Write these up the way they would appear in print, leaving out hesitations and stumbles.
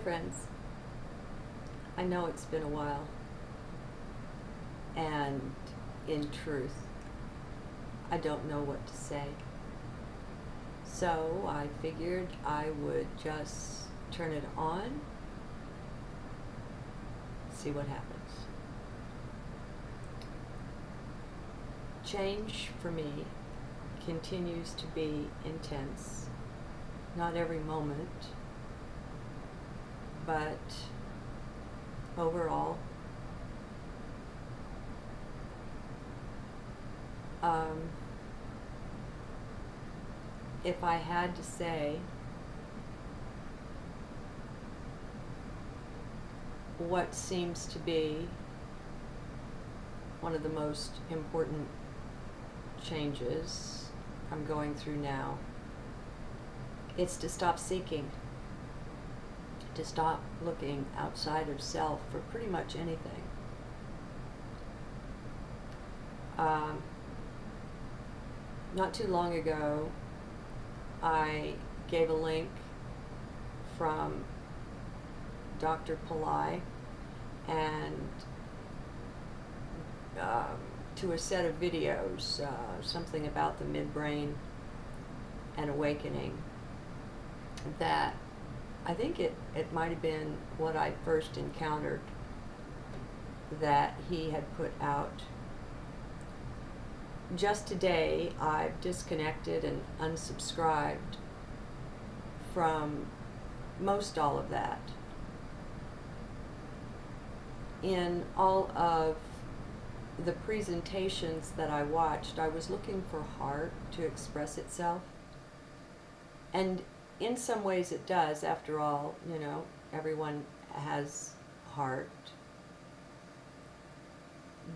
friends. I know it's been a while, and in truth, I don't know what to say. So I figured I would just turn it on, see what happens. Change for me continues to be intense. Not every moment, but overall, if I had to say what seems to be one of the most important changes I'm going through now, it's to stop seeking, to stop looking outside of self for pretty much anything. Not too long ago, I gave a link from Dr. Pillai and to a set of videos, something about the midbrain and awakening, that I think it might have been what I first encountered that he had put out. Just today, I've disconnected and unsubscribed from most all of that. In all of the presentations that I watched, I was looking for heart to express itself. And in some ways it does. After all, you know, everyone has heart.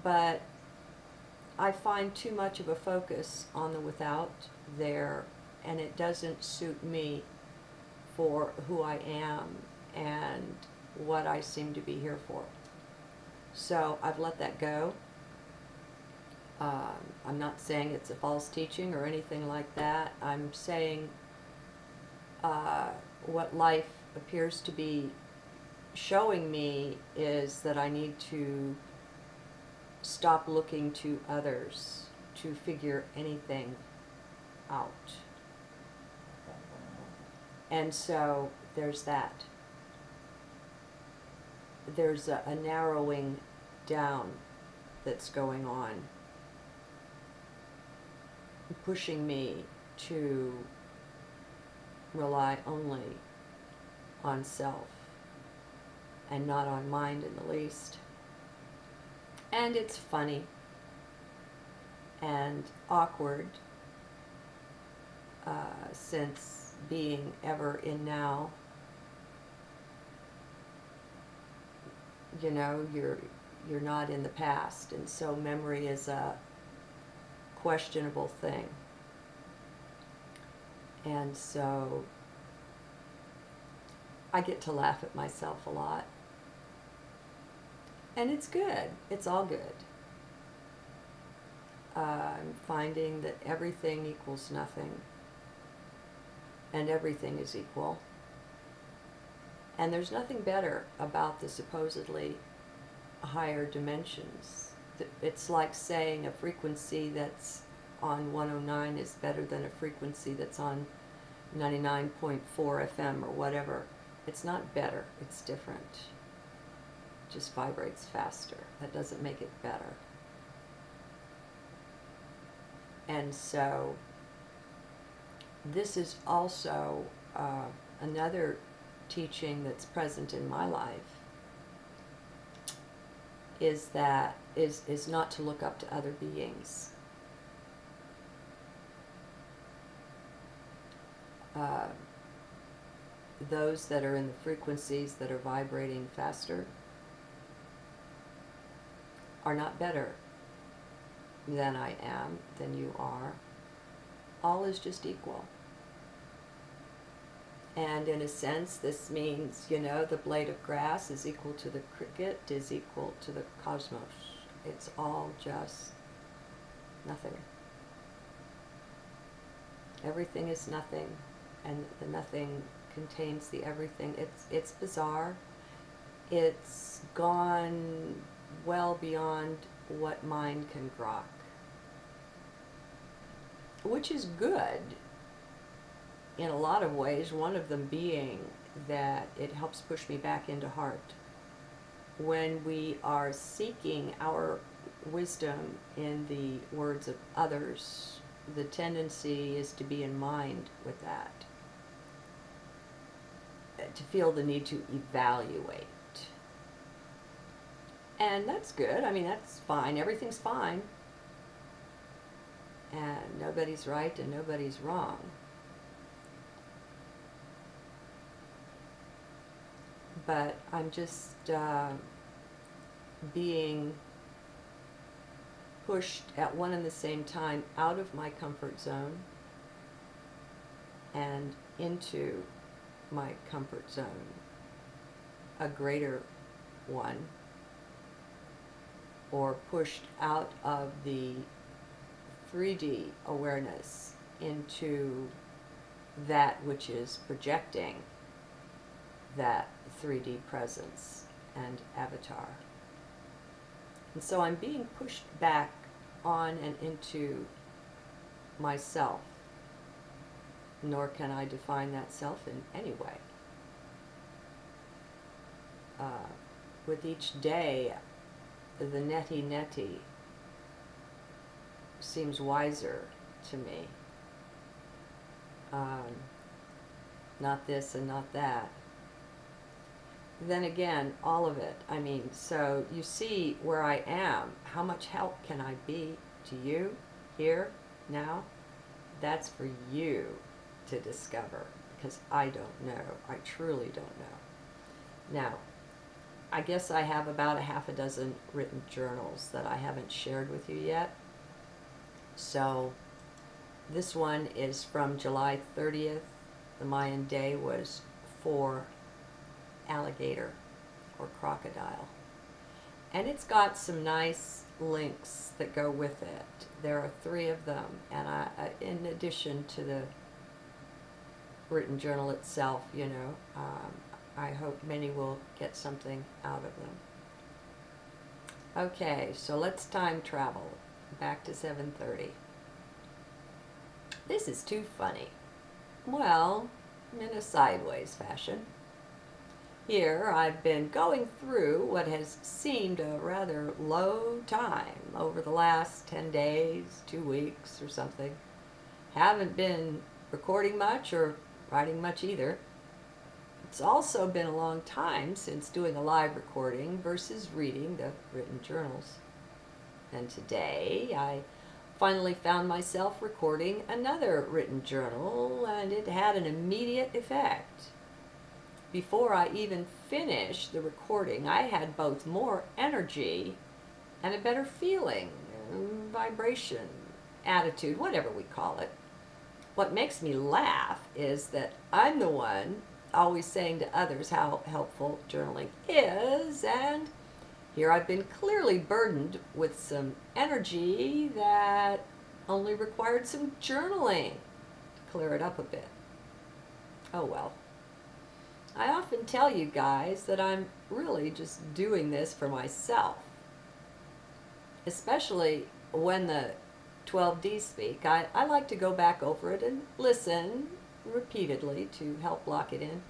But I find too much of a focus on the without there, and it doesn't suit me for who I am and what I seem to be here for. So I've let that go. I'm not saying it's a false teaching or anything like that. I'm saying what life appears to be showing me is that I need to stop looking to others to figure anything out. And so there's that. There's a narrowing down that's going on, pushing me to rely only on self and not on mind in the least. And it's funny and awkward, since being ever in now, you know, you're not in the past, and so memory is a questionable thing. And so I get to laugh at myself a lot. And it's good. It's all good. I'm finding that everything equals nothing. And everything is equal. And there's nothing better about the supposedly higher dimensions. It's like saying a frequency that's on 109 is better than a frequency that's on 99.4 FM or whatever. It's not better, it's different. It just vibrates faster. That doesn't make it better. And so this is also another teaching that's present in my life, is that is not to look up to other beings. Those that are in the frequencies that are vibrating faster are not better than I am, than you are. All is just equal. And in a sense, this means, you know, the blade of grass is equal to the cricket, is equal to the cosmos. It's all just nothing. Everything is nothing, and the nothing contains the everything. It's bizarre. It's gone well beyond what mind can grok, which is good in a lot of ways, one of them being that it helps push me back into heart. When we are seeking our wisdom in the words of others, the tendency is to be in mind with that, to feel the need to evaluate. And that's good. I mean, that's fine. Everything's fine. And nobody's right and nobody's wrong. But I'm just being pushed at one and the same time out of my comfort zone and into my comfort zone, a greater one, or pushed out of the 3D awareness into that which is projecting that 3D presence and avatar. And so I'm being pushed back on and into myself, nor can I define that self in any way. With each day, the neti seems wiser to me. Not this and not that. Then again, all of it. I mean, so you see where I am. How much help can I be to you here, now? That's for you to discover, because I don't know. I truly don't know. Now, I guess I have about a half a dozen written journals that I haven't shared with you yet. So this one is from July 30th. The Mayan day was for alligator or crocodile. And it's got some nice links that go with it. There are 3 of them, and in addition to the written journal itself, you know, I hope many will get something out of them. Okay, so let's time travel back to 7:30. This is too funny. Well, in a sideways fashion. Here I've been going through what has seemed a rather low time over the last 10 days, 2 weeks or something. Haven't been recording much or writing much either. It's also been a long time since doing a live recording versus reading the written journals. And today I finally found myself recording another written journal, and it had an immediate effect. Before I even finished the recording, I had both more energy and a better feeling, vibration, attitude, whatever we call it. What makes me laugh is that I'm the one always saying to others how helpful journaling is, and here I've been clearly burdened with some energy that only required some journaling to clear it up a bit. Oh well. I often tell you guys that I'm really just doing this for myself. Especially when the 12Ds speak, I like to go back over it and listen repeatedly to help lock it in.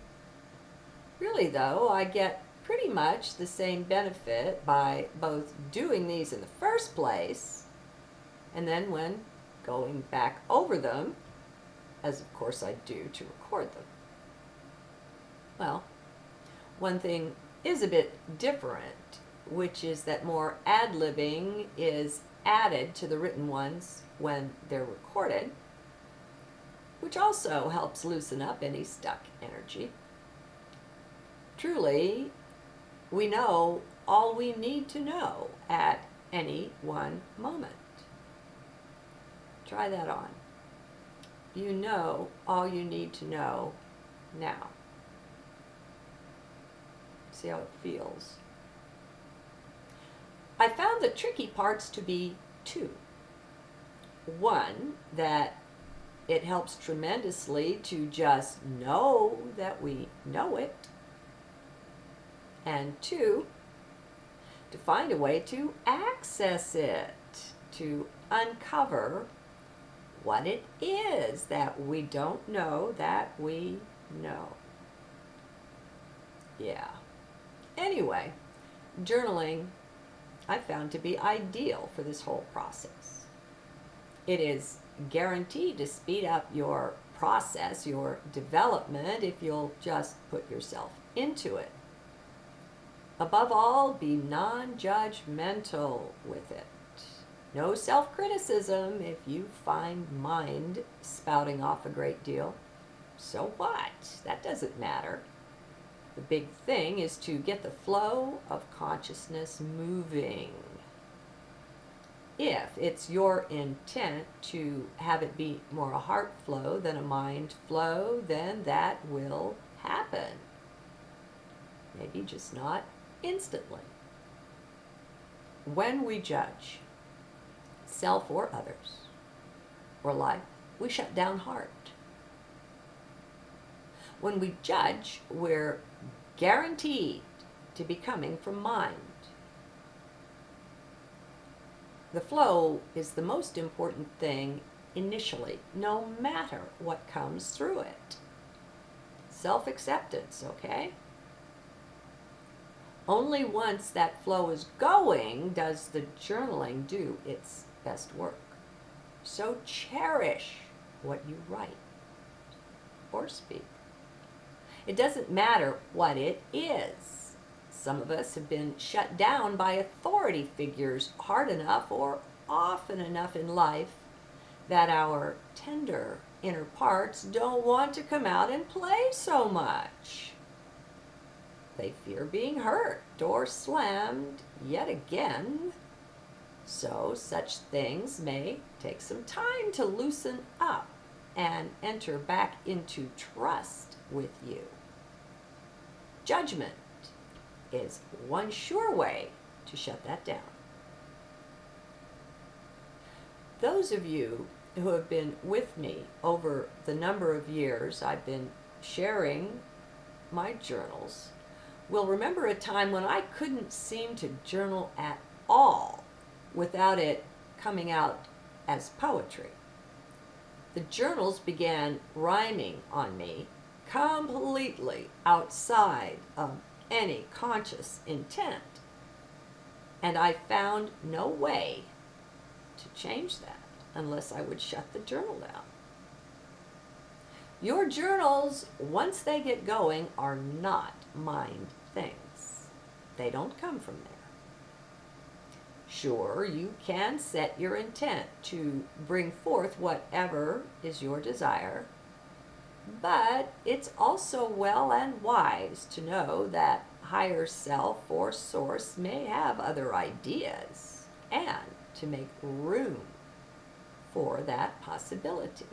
Really though, I get pretty much the same benefit by both doing these in the first place, and then when going back over them, as of course I do to record them. Well, one thing is a bit different, which is that more ad-libbing is added to the written ones when they're recorded, which also helps loosen up any stuck energy. Truly, we know all we need to know at any one moment. Try that on. You know all you need to know now. See how it feels. I found the tricky parts to be 2. One, that It helps tremendously to just know that we know it. And two, to find a way to access it, to uncover what it is that we don't know that we know. Yeah. Anyway, journaling I found to be ideal for this whole process. It is guaranteed to speed up your process, your development, if you'll just put yourself into it. Above all, be non-judgmental with it. No self-criticism if you find mind spouting off a great deal. So what? That doesn't matter. The big thing is to get the flow of consciousness moving. If it's your intent to have it be more a heart flow than a mind flow, then that will happen. Maybe just not instantly. When we judge, self or others, or life, we shut down heart. When we judge, we're guaranteed to be coming from mind. The flow is the most important thing initially, no matter what comes through it. Self-acceptance, okay? Only once that flow is going does the journaling do its best work. So cherish what you write or speak. It doesn't matter what it is. Some of us have been shut down by authority figures hard enough or often enough in life that our tender inner parts don't want to come out and play so much. They fear being hurt or slammed yet again. So such things may take some time to loosen up and enter back into trust with you. Judgment is one sure way to shut that down. Those of you who have been with me over the number of years I've been sharing my journals will remember a time when I couldn't seem to journal at all without it coming out as poetry. The journals began rhyming on me completely outside of any conscious intent, and I found no way to change that unless I would shut the journal down. Your journals, once they get going, are not mind things. They don't come from there. Sure, you can set your intent to bring forth whatever is your desire, but it's also well and wise to know that higher self or source may have other ideas, and to make room for that possibility.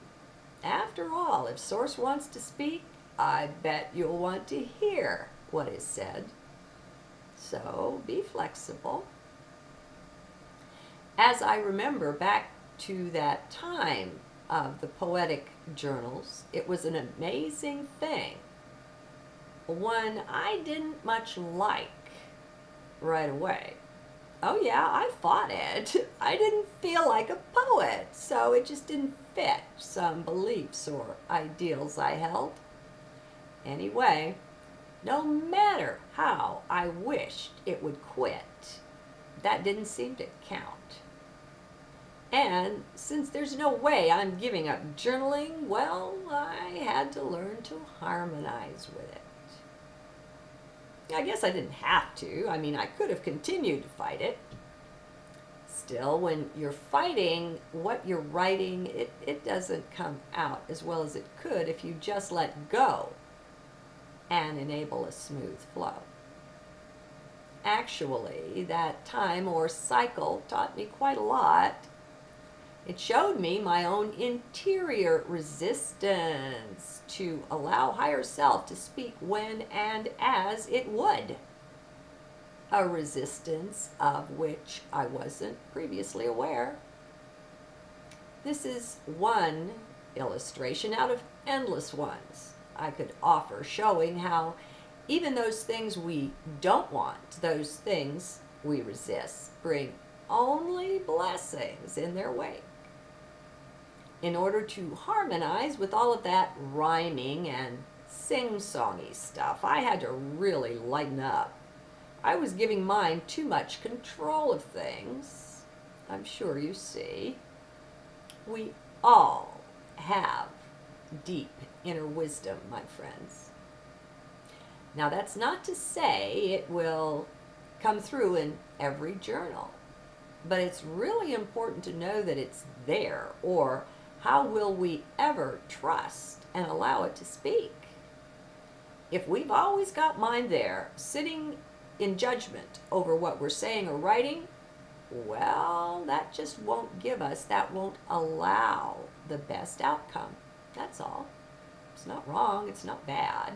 After all, if source wants to speak, I bet you'll want to hear what is said. So be flexible. As I remember back to that time of the poetic journals, it was an amazing thing. One I didn't much like right away. Oh yeah, I fought it. I didn't feel like a poet, so it just didn't fit some beliefs or ideals I held. Anyway, no matter how I wished it would quit, that didn't seem to count. And since there's no way I'm giving up journaling, well, I had to learn to harmonize with it. I guess I didn't have to. I mean, I could have continued to fight it. Still, when you're fighting what you're writing, it doesn't come out as well as it could if you just let go and enable a smooth flow. Actually, that time or cycle taught me quite a lot. It showed me my own interior resistance to allow higher self to speak when and as it would. A resistance of which I wasn't previously aware. This is one illustration out of endless ones I could offer, showing how even those things we don't want, those things we resist, bring only blessings in their wake. In order to harmonize with all of that rhyming and sing-songy stuff, I had to really lighten up. I was giving mine too much control of things. I'm sure you see. We all have deep inner wisdom, my friends. Now, that's not to say it will come through in every journal, but it's really important to know that it's there, or how will we ever trust and allow it to speak? If we've always got mine there, sitting in judgment over what we're saying or writing, well, that just won't give us, that won't allow the best outcome. That's all. It's not wrong, it's not bad.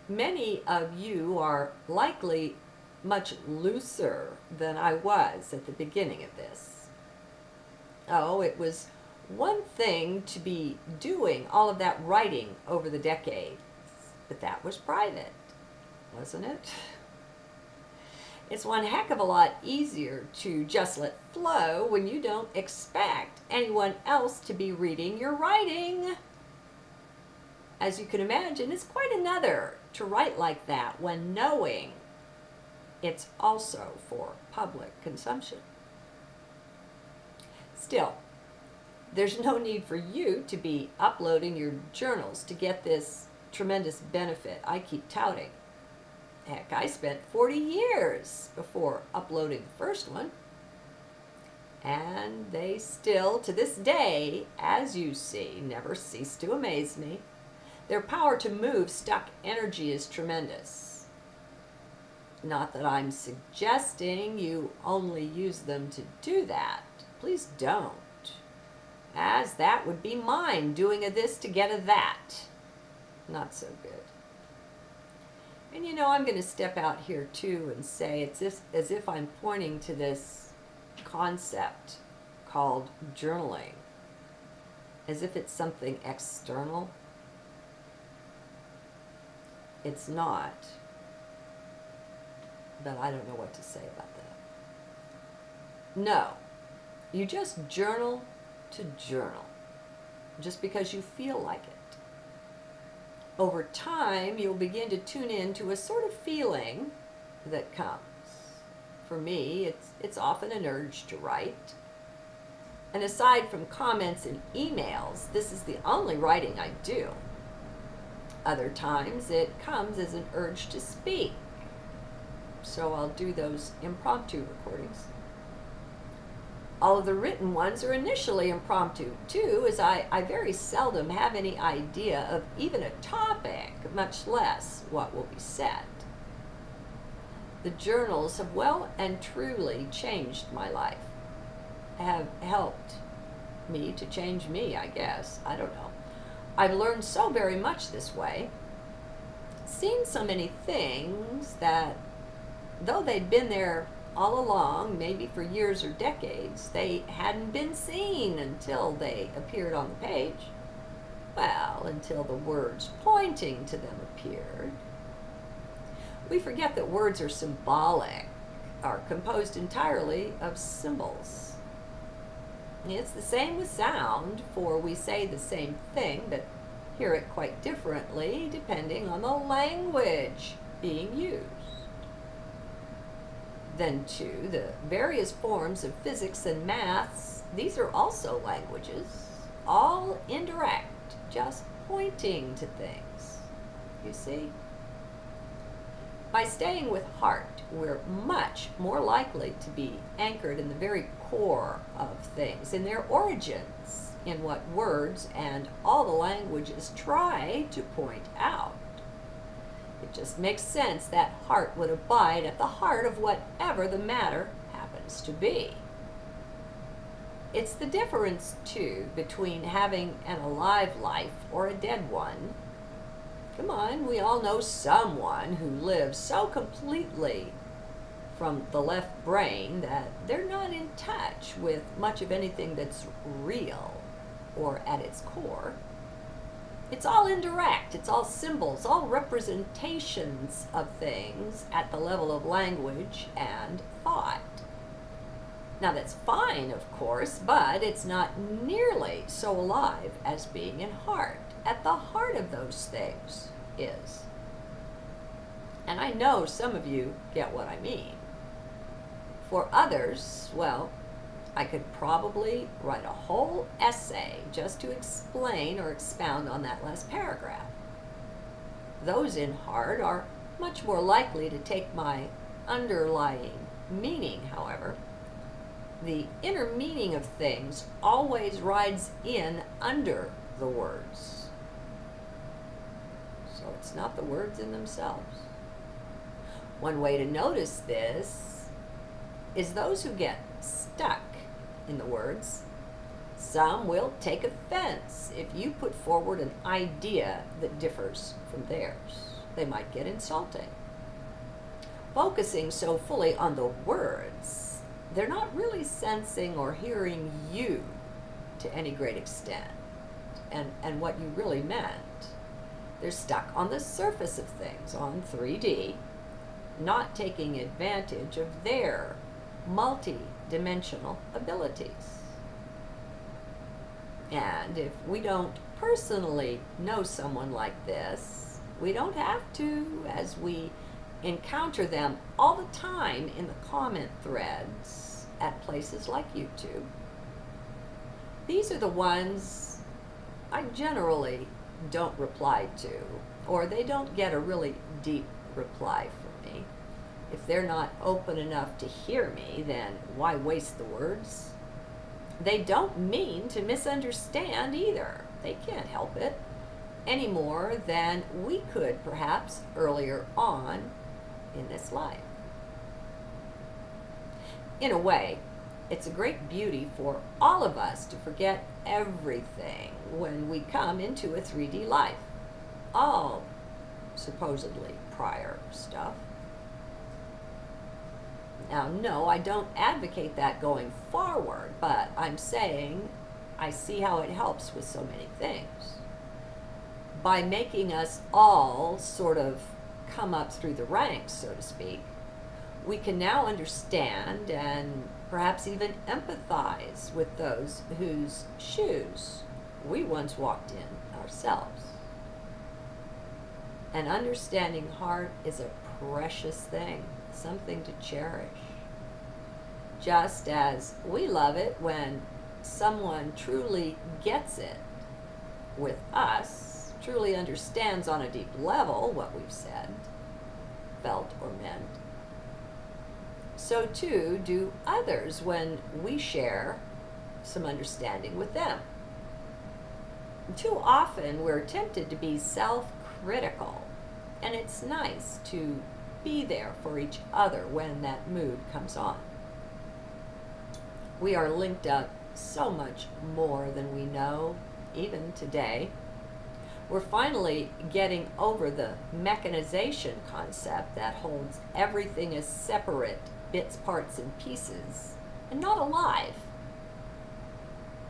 Many of you are likely much looser than I was at the beginning of this. Oh, it was one thing to be doing all of that writing over the decades, but that was private, wasn't it? It's one heck of a lot easier to just let flow when you don't expect anyone else to be reading your writing. As you can imagine, it's quite another to write like that when knowing it's also for public consumption. Still, there's no need for you to be uploading your journals to get this tremendous benefit I keep touting. Heck, I spent 40 years before uploading the first one. And they still, to this day, as you see, never cease to amaze me. Their power to move stuck energy is tremendous. Not that I'm suggesting you only use them to do that. Please don't. As that would be mine, doing a this to get a that. Not so good. And you know, I'm going to step out here too and say it's as if I'm pointing to this concept called journaling, as if it's something external. It's not, but I don't know what to say about that. No, you just journal to journal, just because you feel like it. Over time, you'll begin to tune in to a sort of feeling that comes. For me, it's often an urge to write. And aside from comments and emails, this is the only writing I do. Other times, it comes as an urge to speak. So I'll do those impromptu recordings. All of the written ones are initially impromptu, too, as I very seldom have any idea of even a topic, much less what will be said. The journals have well and truly changed my life, have helped me to change me, I guess. I don't know. I've learned so very much this way, seen so many things that, though they'd been there all along, maybe for years or decades, they hadn't been seen until they appeared on the page. Well, until the words pointing to them appeared. We forget that words are symbolic, are composed entirely of symbols. It's the same with sound, for we say the same thing, but hear it quite differently depending on the language being used. Then, too, the various forms of physics and maths, these are also languages, all indirect, just pointing to things, you see? By staying with heart, we're much more likely to be anchored in the very core of things, in their origins, in what words and all the languages try to point out. It just makes sense that heart would abide at the heart of whatever the matter happens to be. It's the difference, too, between having an alive life or a dead one. Come on, we all know someone who lives so completely from the left brain that they're not in touch with much of anything that's real or at its core. It's all indirect, it's all symbols, all representations of things at the level of language and thought. Now that's fine, of course, but it's not nearly so alive as being in heart. At the heart of those things is. And I know some of you get what I mean. For others, well, I could probably write a whole essay just to explain or expound on that last paragraph. Those in heart are much more likely to take my underlying meaning, however. The inner meaning of things always rides in under the words. So it's not the words in themselves. One way to notice this is those who get stuck in the words. Some will take offense if you put forward an idea that differs from theirs. They might get insulting. Focusing so fully on the words, they're not really sensing or hearing you to any great extent and what you really meant. They're stuck on the surface of things, on 3D, not taking advantage of their multi-dimensional abilities. And if we don't personally know someone like this, we don't have to, as we encounter them all the time in the comment threads at places like YouTube. These are the ones I generally don't reply to, or they don't get a really deep reply from me. If they're not open enough to hear me, then why waste the words? They don't mean to misunderstand either. They can't help it any more than we could perhaps earlier on in this life. In a way, it's a great beauty for all of us to forget everything when we come into a 3D life. All supposedly prior stuff. Now, no, I don't advocate that going forward, but I'm saying I see how it helps with so many things. By making us all sort of come up through the ranks, so to speak, we can now understand and perhaps even empathize with those whose shoes we once walked in ourselves. An understanding heart is a precious thing, something to cherish. Just as we love it when someone truly gets it with us, truly understands on a deep level what we've said, felt, or meant, so too do others when we share some understanding with them. Too often we're tempted to be self-critical, and it's nice to be there for each other when that mood comes on. We are linked up so much more than we know, even today. We're finally getting over the mechanization concept that holds everything as separate bits, parts, and pieces, and not alive.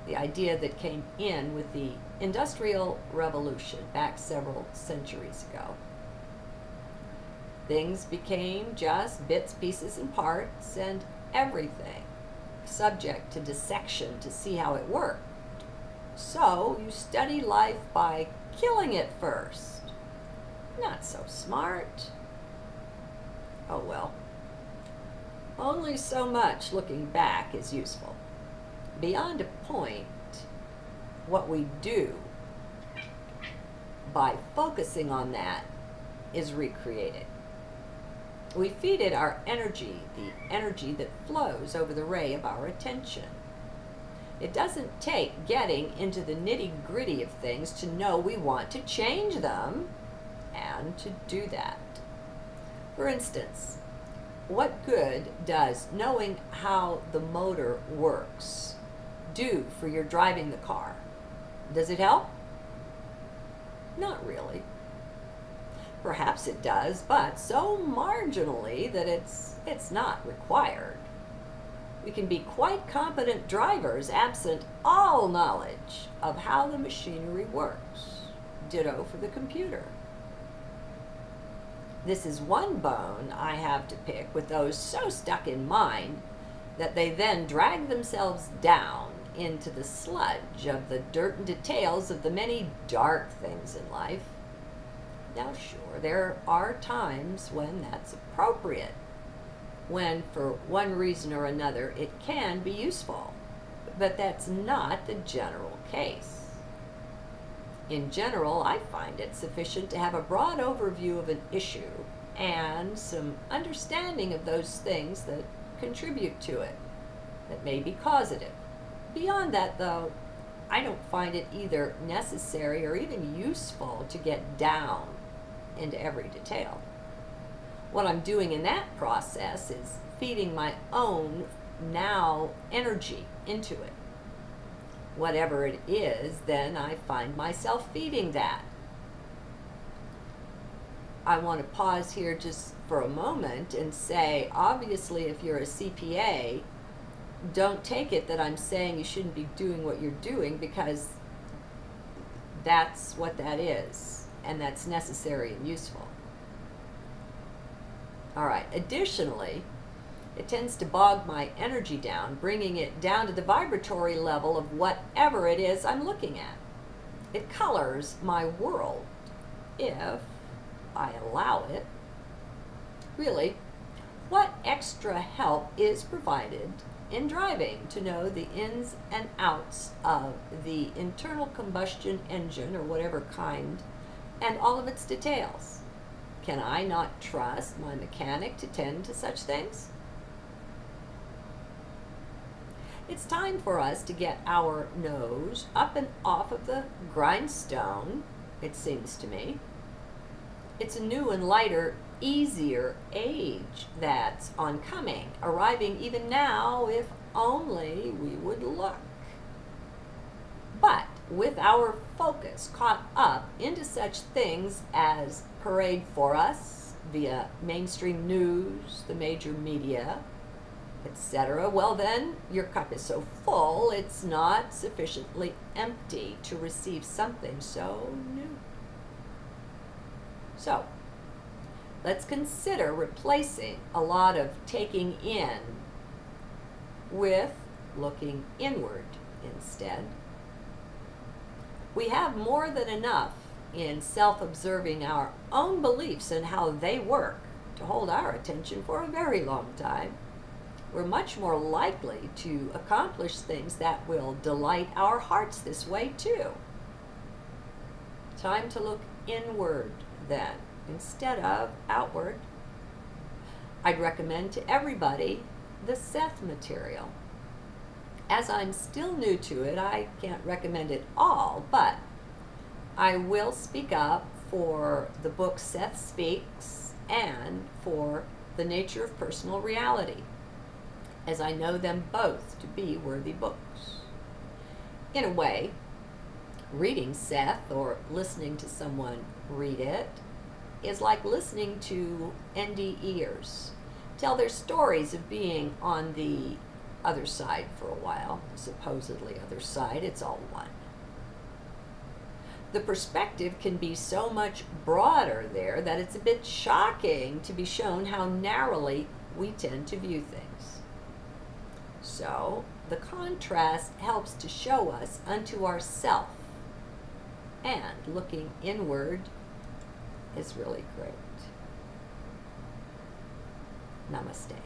The idea that came in with the Industrial Revolution back several centuries ago. Things became just bits, pieces, and parts, and everything subject to dissection to see how it worked. So you study life by killing it first. Not so smart. Oh well. Only so much looking back is useful. Beyond a point, what we do by focusing on that is recreated. We feed it our energy, the energy that flows over the ray of our attention. It doesn't take getting into the nitty-gritty of things to know we want to change them and to do that. For instance, what good does knowing how the motor works do for your driving the car? Does it help? Not really. Perhaps it does, but so marginally that it's not required. We can be quite competent drivers absent all knowledge of how the machinery works. Ditto for the computer. This is one bone I have to pick with those so stuck in mind that they then drag themselves down into the sludge of the dirt and details of the many dark things in life. Now sure, there are times when that's appropriate, when for one reason or another it can be useful, but that's not the general case. In general, I find it sufficient to have a broad overview of an issue and some understanding of those things that contribute to it, that may be causative. Beyond that, though, I don't find it either necessary or even useful to get down into every detail. What I'm doing in that process is feeding my own now energy into it. Whatever it is, then I find myself feeding that. I want to pause here just for a moment and say, obviously, if you're a CPA, don't take it that I'm saying you shouldn't be doing what you're doing, because that's what that is, and that's necessary and useful. All right, additionally, it tends to bog my energy down, bringing it down to the vibratory level of whatever it is I'm looking at. It colors my world, if I allow it. Really, what extra help is provided in driving to know the ins and outs of the internal combustion engine, or whatever kind, and all of its details? Can I not trust my mechanic to tend to such things? It's time for us to get our nose up and off of the grindstone, it seems to me. It's a new and lighter, easier age that's oncoming, arriving even now if only we would look. But with our focus caught up into such things as parade for us via mainstream news, the major media, etc., well then, your cup is so full it's not sufficiently empty to receive something so new. So, let's consider replacing a lot of taking in with looking inward instead. We have more than enough in self-observing our own beliefs and how they work to hold our attention for a very long time. We're much more likely to accomplish things that will delight our hearts this way too. Time to look inward then, instead of outward. I'd recommend to everybody the Seth material. As I'm still new to it, I can't recommend it all, but I will speak up for the book Seth Speaks and for The Nature of Personal Reality, as I know them both to be worthy books. In a way, reading Seth or listening to someone read it is like listening to NDEers tell their stories of being on the other side for a while. Supposedly other side, it's all one. The perspective can be so much broader there that it's a bit shocking to be shown how narrowly we tend to view things. So, the contrast helps to show us unto ourself, and looking inward is really great. Namaste.